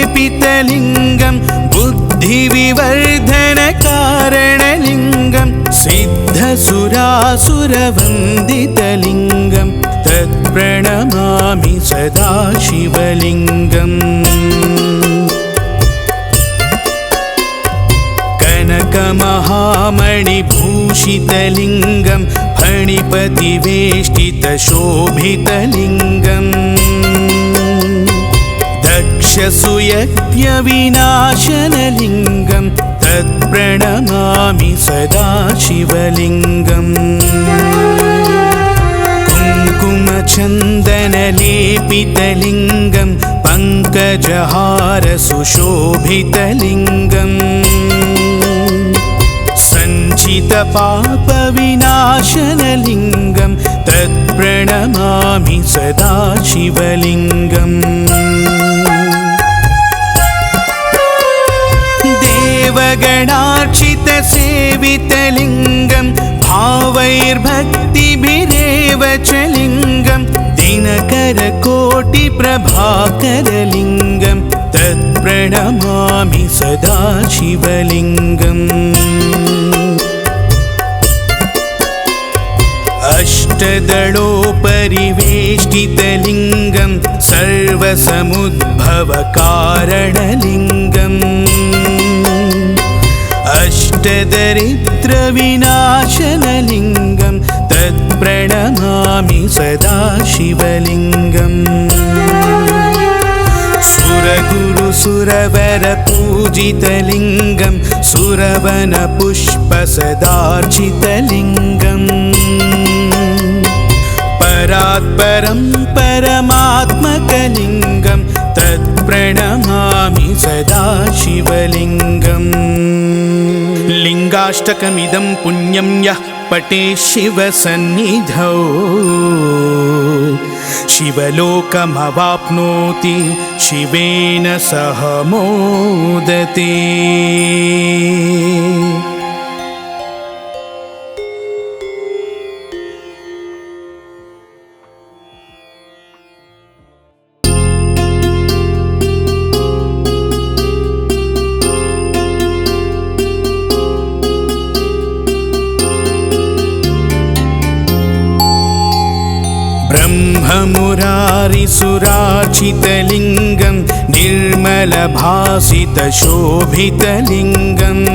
सर्वसुगन्धसुलेपितलिङ्गं बुद्धिविवर्धनकारणलिङ्गं सिद्धसुरासुरवन्दितलिङ्गं तत्प्रणमामि सदा शिवलिङ्गम् कनकमहामणिभूषितलिङ्गं फणिपतिवेष्टितशोभितलिङ्गम् दक्षसूयज्ञविनाशनलिङ्गं तत्प्रणमामि सदा शिवलिङ्गम् कुङ्कुमचन्दनलेपितलिङ्गं पङ्कजहारसुशोभितलिङ्गम् सञ्चितपापविनाशनलिङ्गं तत्प्रणमामि सदा शिवलिङ्गम् देवगणार्चितसेवितलिङ्गं भावैर्भक्तिभिरेव च लिङ्गं दिनकरकोटिप्रभाकरलिङ्गं तत्प्रणमामि सदा शिवलिङ्गम् अष्टदलोपरिवेष्टितलिङ्गं सर्वसमुद्भवकारणलिङ्गम् अष्टदरिद्रविनाशनलिङ्गं तत्प्रणमामि सदा शिवलिङ्गम् सुरगुरुसुरवरपूजितलिङ्गं सुरवनपुष्पसदार्चितलिङ्गम् परात्परं परमात्मकलिङ्गं तत्प्रणमामि सदा शिवलिङ्गम् लिङ्गाष्टकमिदं पुण्यं यः पठेत् शिवसन्निधौ शिवलोकमवाप्नोति शिवेन सह मोदते। ब्रह्ममुरारिसुरार्चितलिङ्गं निर्मलभासितशोभितलिङ्गम्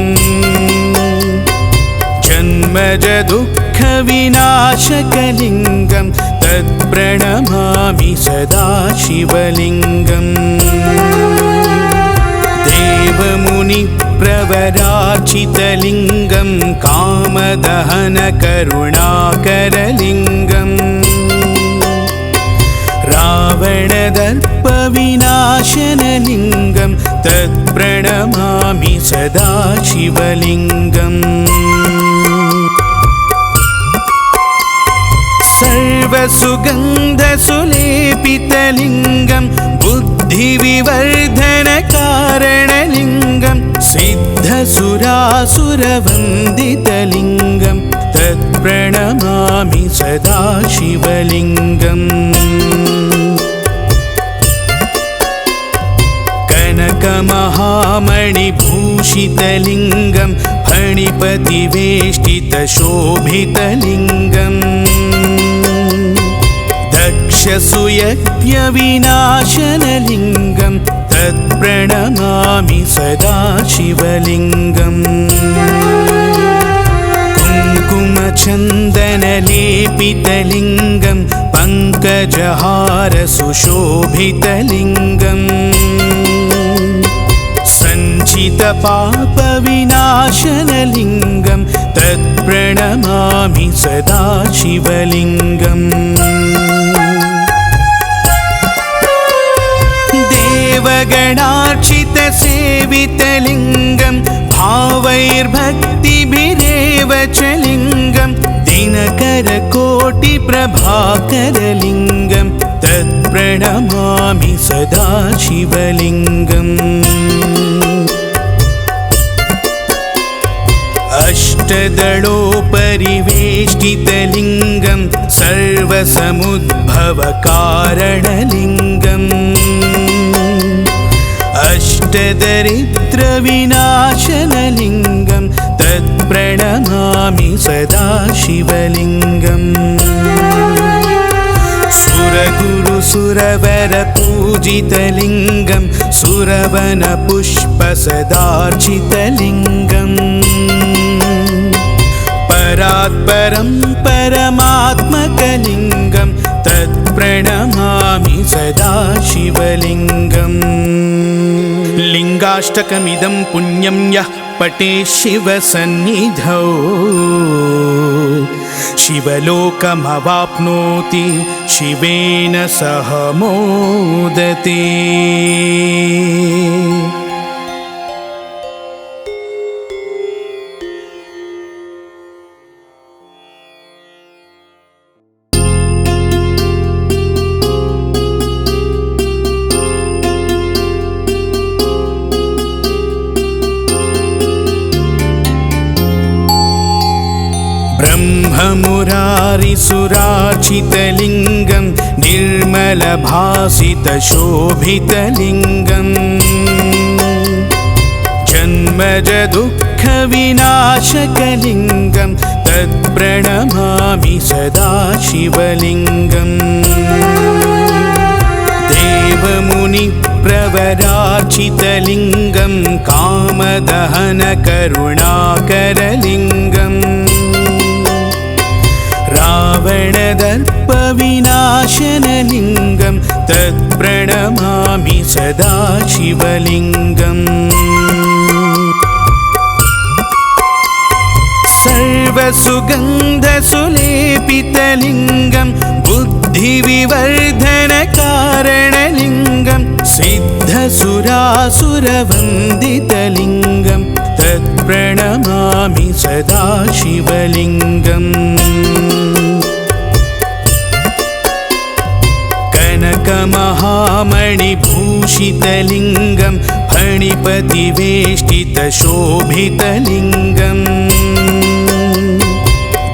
जन्मजदुःखविनाशकलिङ्गं तत्प्रणमामि सदा शिवलिङ्गम् देवमुनिप्रवरार्चितलिङ्गं कामदहनकरुणाकरलिङ्गम् रावणदर्पविनाशनलिङ्गं तत्प्रणमामि सदा शिवलिङ्गम् सर्वसुगन्धसुलेपितलिङ्गं बुद्धिविवर्धनकारणलिङ्गं सिद्धसुरासुरवन्दितलिङ्गं तत्प्रणमामि सदा शिवलिङ्गम् कनकमहामणिभूषितलिङ्गं फणिपतिवेष्टितशोभितलिङ्गम् दक्षसुयज्ञविनाशनलिङ्गं तत्प्रणमामि सदा शिवलिङ्गम् कुङ्कुमचन्दनलेपितलिङ्गं पङ्कजहारसुशोभितलिङ्गम् सञ्चितपापविनाशनलिङ्गं तत्प्रणमामि सदा शिवलिङ्गम् देवगणार्चितसेवितलिङ्गं भावैर्भक्तिभिरेव च लिङ्गं दिनकरकोटिप्रभाकरलिङ्गं तत्प्रणमामि सदा शिवलिङ्गम् अष्टदलोपरिवेष्टितलिङ्गं सर्वसमुद्भवकारणलिङ्गम् अष्टदरिद्रविनाशनलिङ्गं तत्प्रणमामि सदा शिवलिङ्गम् सुरगुरुसुरवरपूजितलिङ्गं सुरवनपुष्पसदार्चितलिङ्गम् परात्परं परमात्मकलिङ्गं तत्प्रणमामि सदा शिवलिङ्गम् लिङ्गाष्टकमिदं पुण्यं यः पठेत् शिवसन्निधौ शिवलोकमवाप्नोति शिवेन सह मोदते। ब्रह्ममुरारिसुरार्चितलिङ्गं निर्मलभासितशोभितलिङ्गम् जन्मजदुःखविनाशकलिङ्गं तत्प्रणमामि सदा शिवलिङ्गम् देवमुनिप्रवरार्चितलिङ्गं प्रवरार्चितलिङ्गं कामदहनकरुणाकरलिङ्गम् रावणदर्पविनाशनलिङ्गं तत्प्रणमामि सदा शिवलिङ्गम् सर्वसुगन्धसुलेपितलिङ्गं बुद्धिविवर्धनकारणलिङ्गं सिद्धसुरासुरवन्दितलिङ्गं तत्प्रणमामि सदा शिवलिङ्गम् कनकमहामणिभूषितलिङ्गं फणिपतिवेष्टितशोभितलिङ्गम्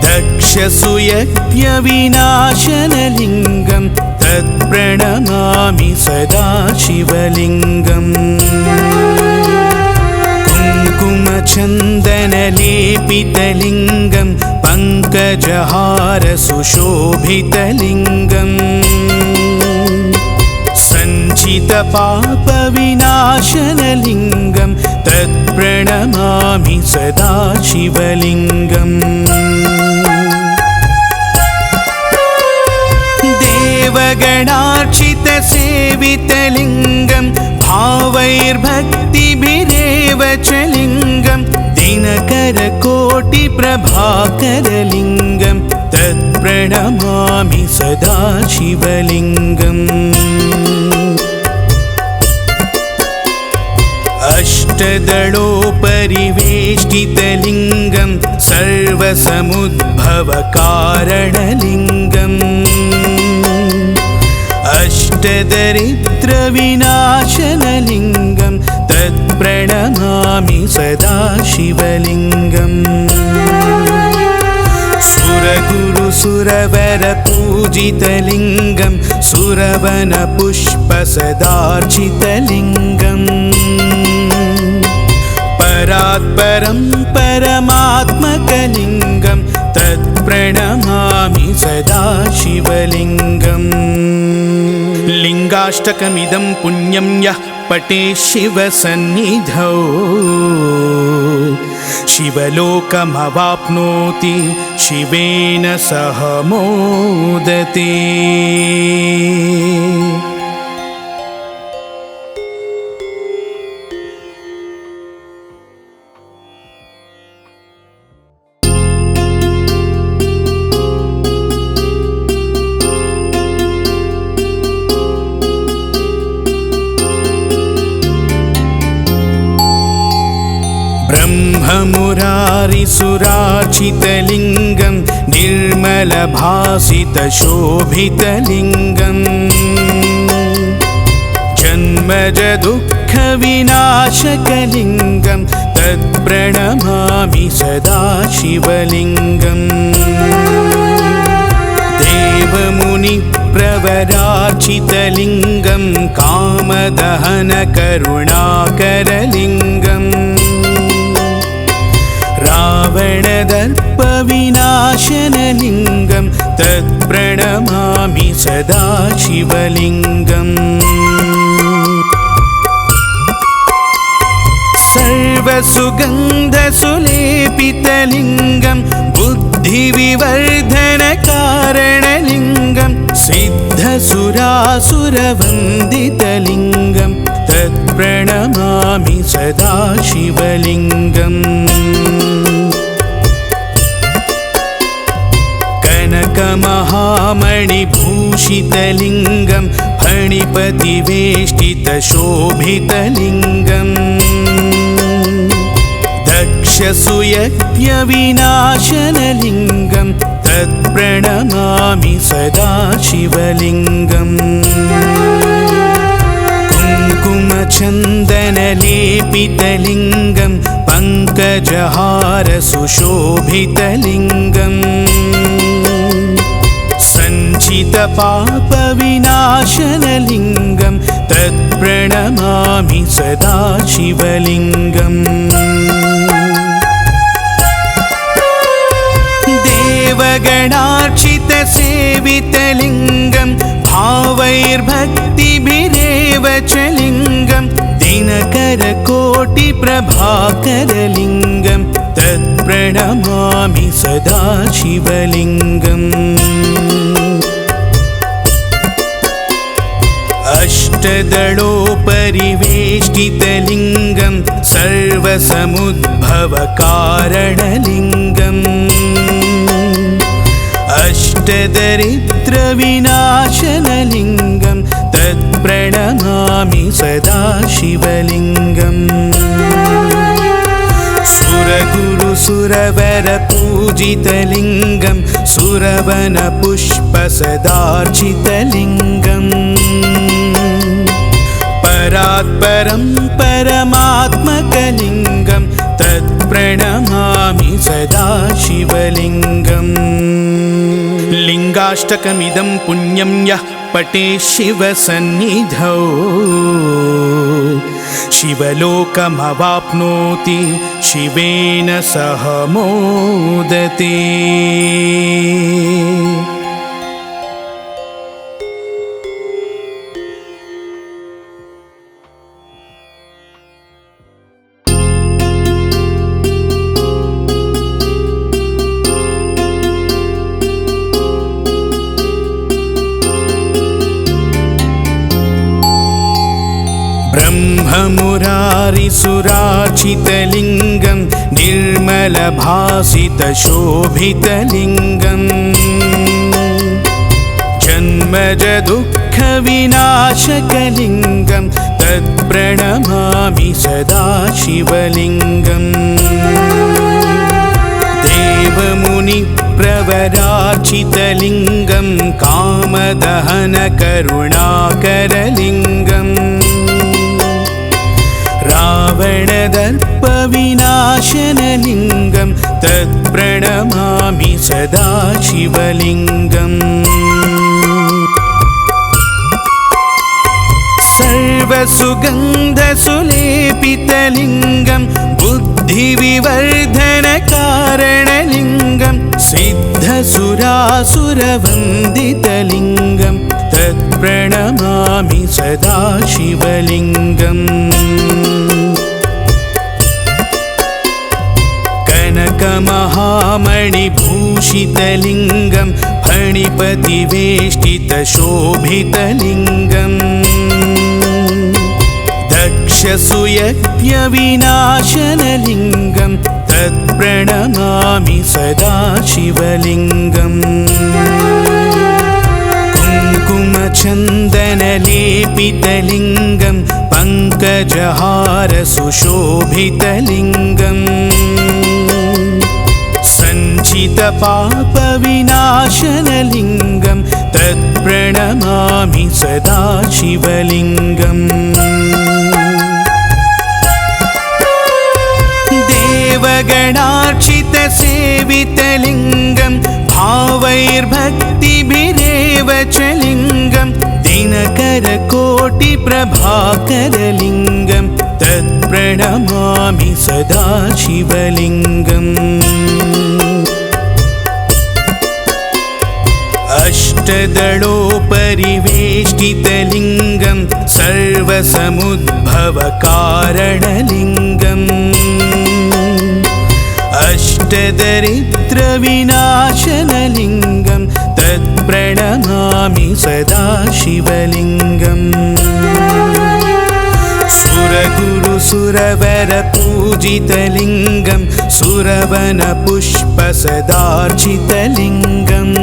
दक्षसुयज्ञविनाशनलिङ्गं तत्प्रणमामि सदा शिवलिङ्गम् कुङ्कुमचन्दनलेपितलिङ्गं पङ्कजहारसुशोभितलिङ्गम् सञ्चितपापविनाशनलिङ्गं तत्प्रणमामि सदा शिवलिङ्गम् देवगणार्चितसेवितलिङ्गं भावैर्भक्तिभिरेव च लिङ्गं दिनकरकोटिप्रभाकरलिङ्गं तत्प्रणमामि सदा शिवलिङ्गम् अष्टदलोपरिवेष्टितलिङ्गं सर्वसमुद्भवकारणलिङ्गम् अष्टदरिद्रविनाशनलिङ्गं तत्प्रणमामि सदा शिवलिङ्गम् सुरगुरुसुरवरपूजितलिङ्गं सुरवनपुष्पसदार्चितलिङ्गम् परात्परं परमात्मकलिङ्गं तत्प्रणमामि सदा शिवलिङ्गम् लिङ्गाष्टकमिदं पुण्यं यः पठेत् शिवसन्निधौ शिवलोकमवाप्नोति शिवेन सह मोदते। ब्रह्ममुरारिसुरार्चितलिङ्गं निर्मलभासितशोभितलिङ्गं जन्मजदुःखविनाशकलिङ्गं तत्प्रणमामि सदा शिवलिङ्गम् देवमुनिप्रवरार्चितलिङ्गं कामदहनकरुणाकरलिङ्गम् रावणदर्पविनाशनलिङ्गं तत्प्रणमामि सदा शिवलिङ्गम् सर्वसुगन्धसुलेपितलिङ्गं बुद्धिविवर्धनकारणलिङ्गं सिद्धसुरासुरवन्दितलिङ्गं तत्प्रणमामि सदा शिवलिङ्गम् कनकमहामणिभूषितलिङ्गं फणिपतिवेष्टितशोभितलिङ्गम् दक्षसुयज्ञविनाशनलिङ्गं तत्प्रणमामि सदा शिवलिङ्गम् कुङ्कुमचन्दनलेपितलिङ्गं पङ्कजहारसुशोभितलिङ्गम् सञ्चितपापविनाशनलिङ्गं तत्प्रणमामि सदा शिवलिङ्गम् देवगणार्चितसेवितलिङ्गं भावैर्भक्तिभिरेव च लिङ्गं दिनकरकोटिप्रभाकरलिङ्गं तत्प्रणमामि सदा शिवलिङ्गम् अष्टदलोपरिवेष्टितलिङ्गं सर्वसमुद्भवकारणलिङ्गम् अष्टदरिद्रविनाशनलिङ्गं तत्प्रणमामि सदा शिवलिङ्गम् सुरगुरुसुरवरपूजितलिङ्गं सुरवनपुष्पसदार्चितलिङ्गम् परात्परं परमात्मकलिङ्गं तत्प्रणमामि सदा शिवलिङ्गम् लिङ्गाष्टकमिदं पुण्यं यः पठेत् शिवसन्निधौ शिवलोकमवाप्नोति शिवेन सह मोदते। ब्रह्ममुरारिसुरार्चितलिङ्गं निर्मलभासितशोभितलिङ्गम् जन्मजदुःखविनाशकलिङ्गं तत्प्रणमामि सदा शिवलिङ्गम् देवमुनिप्रवरार्चितलिङ्गं कामदहनकरुणाकरलिङ्गम् रावणदर्पविनाशनलिङ्गं तत्प्रणमामि सदा शिवलिङ्गम् सर्वसुगन्धसुलेपितलिङ्गं बुद्धिविवर्धनकारणलिङ्गं सिद्धसुरासुरवन्दितलिङ्गं तत्प्रणमामि सदा शिवलिङ्गम् कनकमहामणिभूषितलिङ्गं फणिपतिवेष्टितशोभितलिङ्गम् दक्षसुयज्ञविनाशनलिङ्गं तत्प्रणमामि सदा शिवलिङ्गम् कुङ्कुमचन्दनलेपितलिङ्गं पङ्कजहारसुशोभितलिङ्गम् सञ्चितपापविनाशनलिङ्गं तत्प्रणमामि सदा शिवलिङ्गम् देवगणार्चितसेवितलिङ्गं भावैर्भक्तिभिरेव च लिङ्गं दिनकरकोटिप्रभाकरलिङ्गं तत्प्रणमामि सदा शिवलिङ्गम् अष्टदलोपरिवेष्टितलिङ्गं सर्वसमुद्भवकारणलिङ्गम् अष्टदरिद्रविनाशनलिङ्गं तत्प्रणमामि सदा शिवलिङ्गम् सुरगुरुसुरवरपूजितलिङ्गं सुरवनपुष्पसदार्चितलिङ्गम्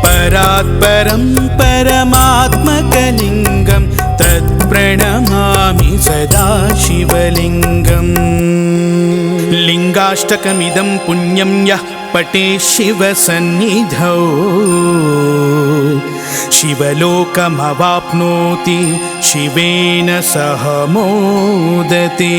परात्परं परमात्मकलिङ्गं तत्प्रणमामि सदा शिवलिङ्गम् लिङ्गाष्टकमिदं पुण्यं यः पठेत् शिवसन्निधौ शिवलोकमवाप्नोति शिवेन सह मोदते।